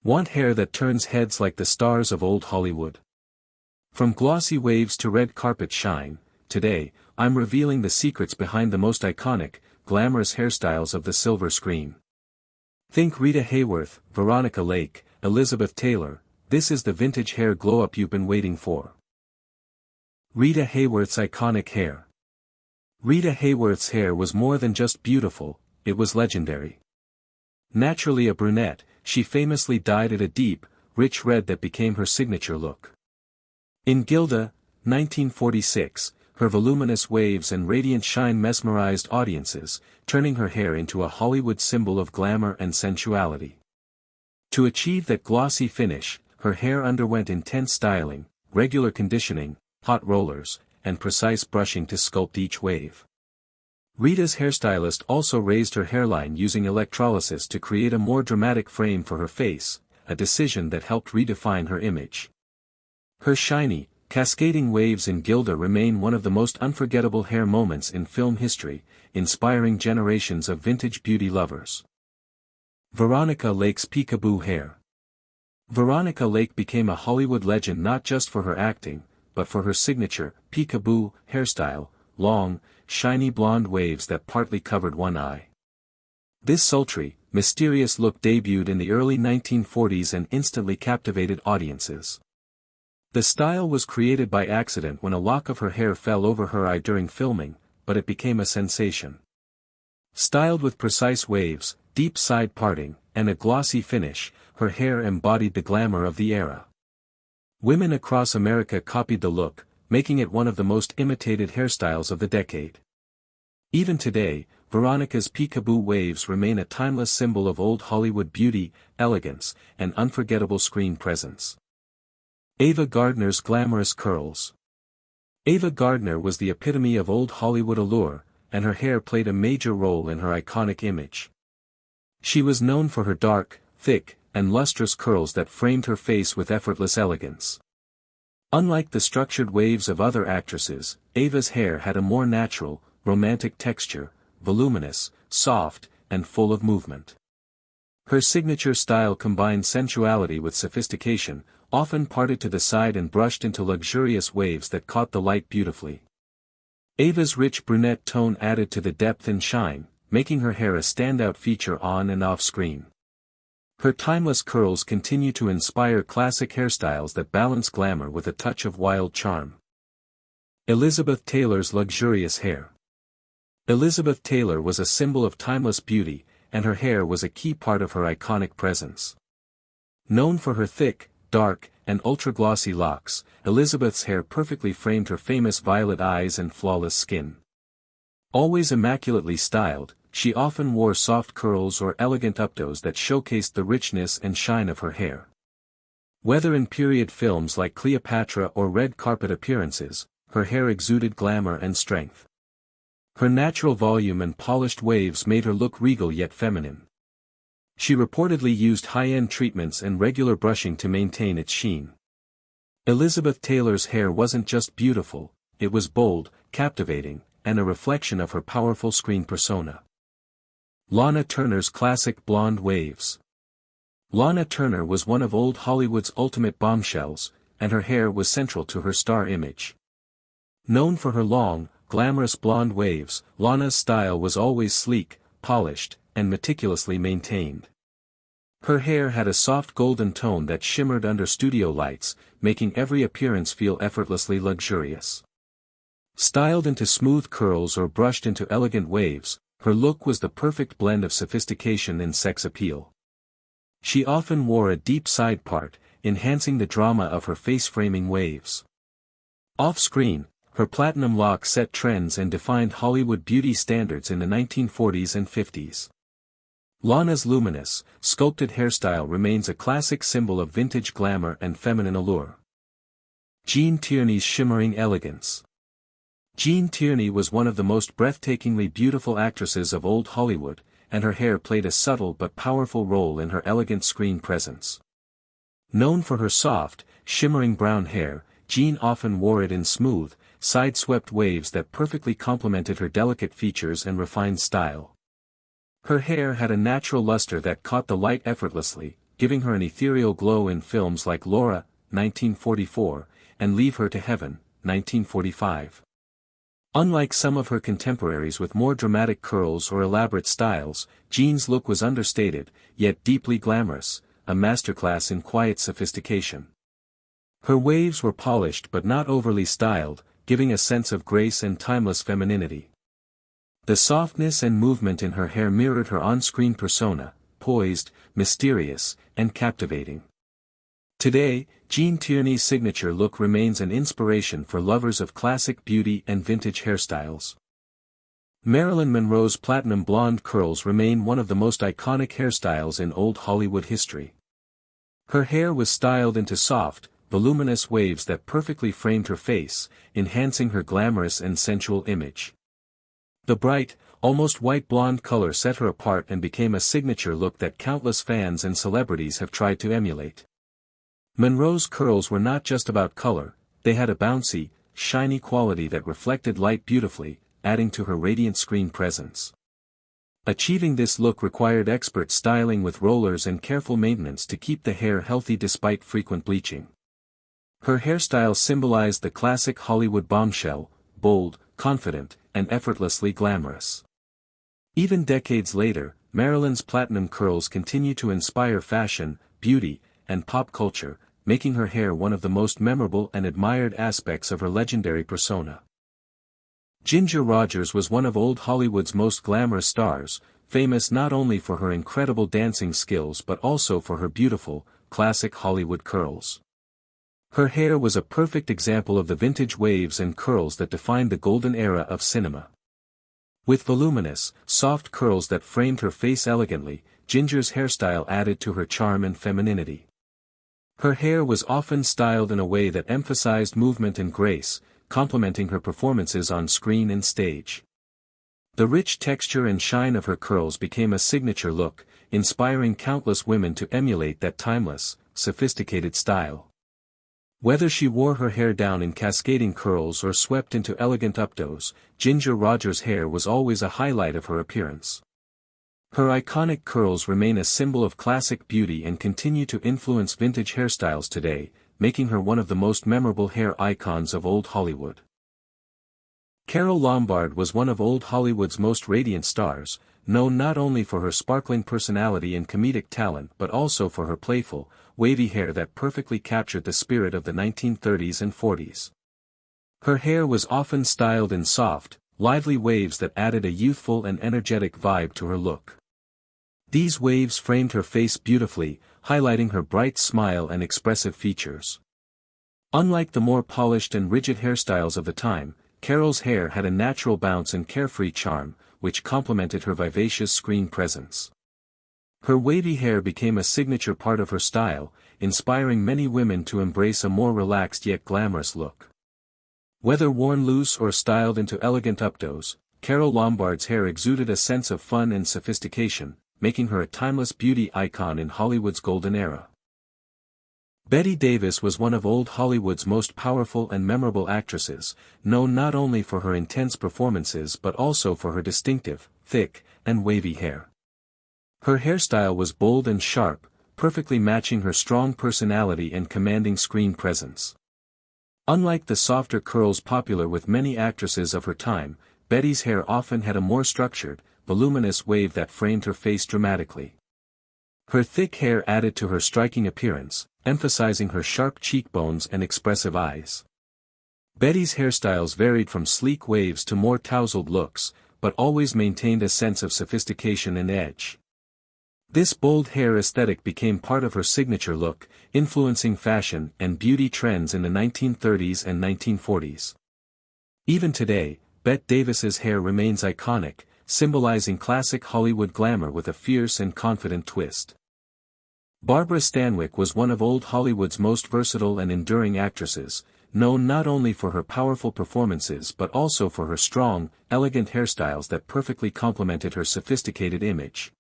Want hair that turns heads like the stars of old Hollywood? From glossy waves to red carpet shine, today, I'm revealing the secrets behind the most iconic, glamorous hairstyles of the silver screen. Think Rita Hworth, Veronica Lakes, Elizabeth Taylor. This is the vintage hair glow-up you've been waiting for. Rita Hworth's iconic hair. Rita Hworth's hair was more than just beautiful, it was legendary. Naturally a brunette, she famously dyed it a deep, rich red that became her signature look. In Gilda, 1946, her voluminous waves and radiant shine mesmerized audiences, turning her hair into a Hollywood symbol of glamour and sensuality. To achieve that glossy finish, her hair underwent intense styling, regular conditioning, hot rollers, and precise brushing to sculpt each wave. Rita's hairstylist also raised her hairline using electrolysis to create a more dramatic frame for her face, a decision that helped redefine her image. Her shiny, cascading waves in Gilda remain one of the most unforgettable hair moments in film history, inspiring generations of vintage beauty lovers. Veronica Lakes' peekaboo hair. Veronica Lakes became a Hollywood legend not just for her acting, but for her signature, peekaboo, hairstyle, long, shiny blonde waves that partly covered one eye. This sultry, mysterious look debuted in the early 1940s and instantly captivated audiences. The style was created by accident when a lock of her hair fell over her eye during filming, but it became a sensation. Styled with precise waves, deep side parting, and a glossy finish, her hair embodied the glamour of the era. Women across America copied the look, making it one of the most imitated hairstyles of the decade. Even today, Veronica's peekaboo waves remain a timeless symbol of old Hollywood beauty, elegance, and unforgettable screen presence. Ava Gardner's glamorous curls. Ava Gardner was the epitome of old Hollywood allure, and her hair played a major role in her iconic image. She was known for her dark, thick, and lustrous curls that framed her face with effortless elegance. Unlike the structured waves of other actresses, Ava's hair had a more natural, romantic texture, voluminous, soft, and full of movement. Her signature style combined sensuality with sophistication, often parted to the side and brushed into luxurious waves that caught the light beautifully. Ava's rich brunette tone added to the depth and shine, making her hair a standout feature on and off screen. Her timeless curls continue to inspire classic hairstyles that balance glamour with a touch of wild charm. Elizabeth Taylor's luxurious hair. Elizabeth Taylor was a symbol of timeless beauty, and her hair was a key part of her iconic presence. Known for her thick, dark, and ultra-glossy locks, Elizabeth's hair perfectly framed her famous violet eyes and flawless skin. Always immaculately styled, she often wore soft curls or elegant updos that showcased the richness and shine of her hair. Whether in period films like Cleopatra or red carpet appearances, her hair exuded glamour and strength. Her natural volume and polished waves made her look regal yet feminine. She reportedly used high-end treatments and regular brushing to maintain its sheen. Elizabeth Taylor's hair wasn't just beautiful, it was bold, captivating, and a reflection of her powerful screen persona. Lana Turner's classic blonde waves. Lana Turner was one of old Hollywood's ultimate bombshells, and her hair was central to her star image. Known for her long, glamorous blonde waves, Lana's style was always sleek, polished, and meticulously maintained. Her hair had a soft golden tone that shimmered under studio lights, making every appearance feel effortlessly luxurious. Styled into smooth curls or brushed into elegant waves, her look was the perfect blend of sophistication and sex appeal. She often wore a deep side part, enhancing the drama of her face-framing waves. Off-screen, her platinum locks set trends and defined Hollywood beauty standards in the 1940s and 50s. Lana's luminous, sculpted hairstyle remains a classic symbol of vintage glamour and feminine allure. Jean Tierney's shimmering elegance. Jean Tierney was one of the most breathtakingly beautiful actresses of old Hollywood, and her hair played a subtle but powerful role in her elegant screen presence. Known for her soft, shimmering brown hair, Jean often wore it in smooth, side-swept waves that perfectly complemented her delicate features and refined style. Her hair had a natural luster that caught the light effortlessly, giving her an ethereal glow in films like Laura, 1944, and Leave Her to Heaven, 1945. Unlike some of her contemporaries with more dramatic curls or elaborate styles, Jean's look was understated, yet deeply glamorous, a masterclass in quiet sophistication. Her waves were polished but not overly styled, giving a sense of grace and timeless femininity. The softness and movement in her hair mirrored her on-screen persona, poised, mysterious, and captivating. Today, Jean Tierney's signature look remains an inspiration for lovers of classic beauty and vintage hairstyles. Marilyn Monroe's platinum blonde curls remain one of the most iconic hairstyles in old Hollywood history. Her hair was styled into soft, voluminous waves that perfectly framed her face, enhancing her glamorous and sensual image. The bright, almost white blonde color set her apart and became a signature look that countless fans and celebrities have tried to emulate. Monroe's curls were not just about color, they had a bouncy, shiny quality that reflected light beautifully, adding to her radiant screen presence. Achieving this look required expert styling with rollers and careful maintenance to keep the hair healthy despite frequent bleaching. Her hairstyle symbolized the classic Hollywood bombshell, bold, confident, and effortlessly glamorous. Even decades later, Marilyn's platinum curls continue to inspire fashion, beauty, and pop culture, making her hair one of the most memorable and admired aspects of her legendary persona. Ginger Rogers was one of old Hollywood's most glamorous stars, famous not only for her incredible dancing skills but also for her beautiful, classic Hollywood curls. Her hair was a perfect example of the vintage waves and curls that defined the golden era of cinema. With voluminous, soft curls that framed her face elegantly, Ginger's hairstyle added to her charm and femininity. Her hair was often styled in a way that emphasized movement and grace, complementing her performances on screen and stage. The rich texture and shine of her curls became a signature look, inspiring countless women to emulate that timeless, sophisticated style. Whether she wore her hair down in cascading curls or swept into elegant updos, Ginger Rogers' hair was always a highlight of her appearance. Her iconic curls remain a symbol of classic beauty and continue to influence vintage hairstyles today, making her one of the most memorable hair icons of old Hollywood. Carole Lombard was one of old Hollywood's most radiant stars, known not only for her sparkling personality and comedic talent but also for her playful, wavy hair that perfectly captured the spirit of the 1930s and 40s. Her hair was often styled in soft, lively waves that added a youthful and energetic vibe to her look. These waves framed her face beautifully, highlighting her bright smile and expressive features. Unlike the more polished and rigid hairstyles of the time, Carole's hair had a natural bounce and carefree charm, which complemented her vivacious screen presence. Her wavy hair became a signature part of her style, inspiring many women to embrace a more relaxed yet glamorous look. Whether worn loose or styled into elegant updos, Carole Lombard's hair exuded a sense of fun and sophistication, making her a timeless beauty icon in Hollywood's golden era. Bette Davis was one of old Hollywood's most powerful and memorable actresses, known not only for her intense performances but also for her distinctive, thick, and wavy hair. Her hairstyle was bold and sharp, perfectly matching her strong personality and commanding screen presence. Unlike the softer curls popular with many actresses of her time, Betty's hair often had a more structured, voluminous wave that framed her face dramatically. Her thick hair added to her striking appearance, emphasizing her sharp cheekbones and expressive eyes. Betty's hairstyles varied from sleek waves to more tousled looks, but always maintained a sense of sophistication and edge. This bold hair aesthetic became part of her signature look, influencing fashion and beauty trends in the 1930s and 1940s. Even today, Bette Davis's hair remains iconic, symbolizing classic Hollywood glamour with a fierce and confident twist. Barbara Stanwyck was one of old Hollywood's most versatile and enduring actresses, known not only for her powerful performances but also for her strong, elegant hairstyles that perfectly complemented her sophisticated image.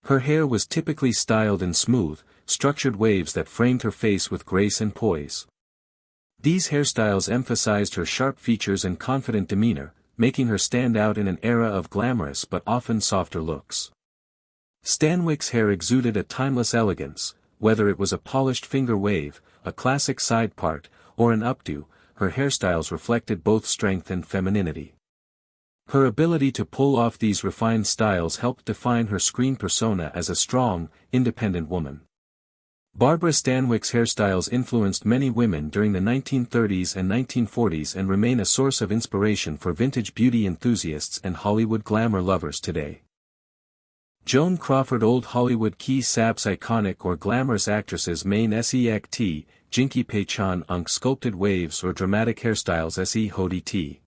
Her hair was typically styled in smooth, structured waves that framed her face with grace and poise. These hairstyles emphasized her sharp features and confident demeanor, making her stand out in an era of glamorous but often softer looks. Stanwyck's hair exuded a timeless elegance, whether it was a polished finger wave, a classic side part, or an updo, her hairstyles reflected both strength and femininity. Her ability to pull off these refined styles helped define her screen persona as a strong, independent woman. Barbara Stanwyck's hairstyles influenced many women during the 1930s and 1940s and remain a source of inspiration for vintage beauty enthusiasts and Hollywood glamour lovers today. Joan Crawford. Old Hollywood ki sabs iconic or glamorous actresses main sect, jinky pechan unk sculpted waves or dramatic hairstyles se hodi t.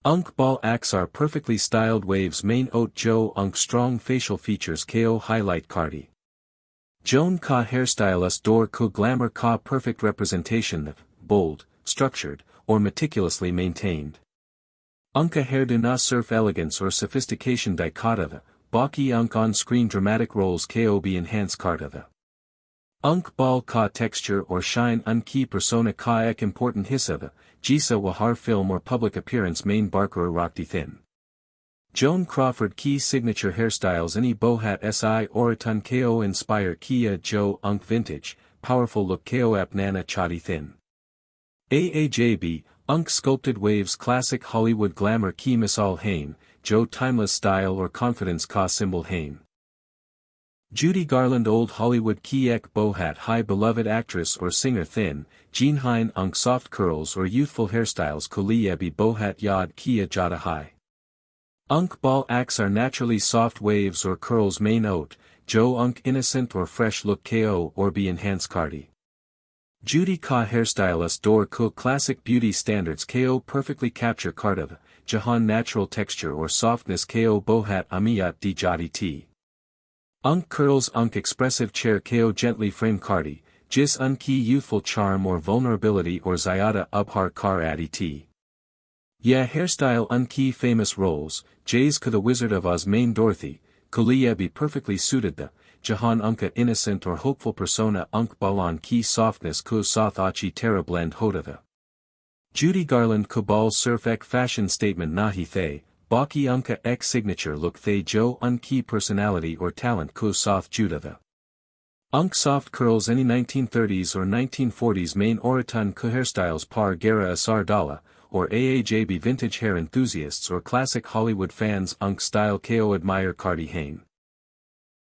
Unk ball aksar perfectly styled waves main oat jo unk strong facial features ko highlight cardi. Joan ka hairstylist door ko glamour ka perfect representation of, bold, structured, or meticulously maintained. Unka hairdo na surf elegance or sophistication dichotada. Baki unk on-screen dramatic roles kob enhance kartava. Unk bal ka texture or shine unki persona ka ek important hisava, jisa wahar film or public appearance main barker rakti thin. Joan Crawford ki signature hairstyles any bohat si oratun ko inspire kia jo unk vintage, powerful look ko apnana chadi thin. Aajb, unk sculpted waves classic Hollywood glamour ki misal hain, jo timeless style or confidence ka symbol hain. Judy Garland. Old Hollywood ki ek bohat high beloved actress or singer thin, Jean Hein unk soft curls or youthful hairstyles kuliyebi bohat yad kia jada high. Unk ball acts are naturally soft waves or curls main oat, jo unk innocent or fresh look ko or be enhance cardi. Judy ka hairstylist door ko classic beauty standards ko perfectly capture kardav, jahan natural texture or softness ko bohat amiyat di jadi t. Unk curls unk expressive chair ko gently frame cardi, jis unki youthful charm or vulnerability or zayada ubhar kar adi t. Yeah hairstyle unki famous roles, jays ka the Wizard of Oz main Dorothy, kuliya be perfectly suited the, jahan unka innocent or hopeful persona unk balan ki softness ko soth achi terra blend hodava. Judy Garland kubal surf ek fashion statement nahi thay, baki unka ek signature look thay jo unki personality or talent ko soth judava. Unk soft curls any 1930s or 1940s main oratun ko hairstyles par gara asar dala, or aajb vintage hair enthusiasts or classic Hollywood fans unk style ko admire cardi hain.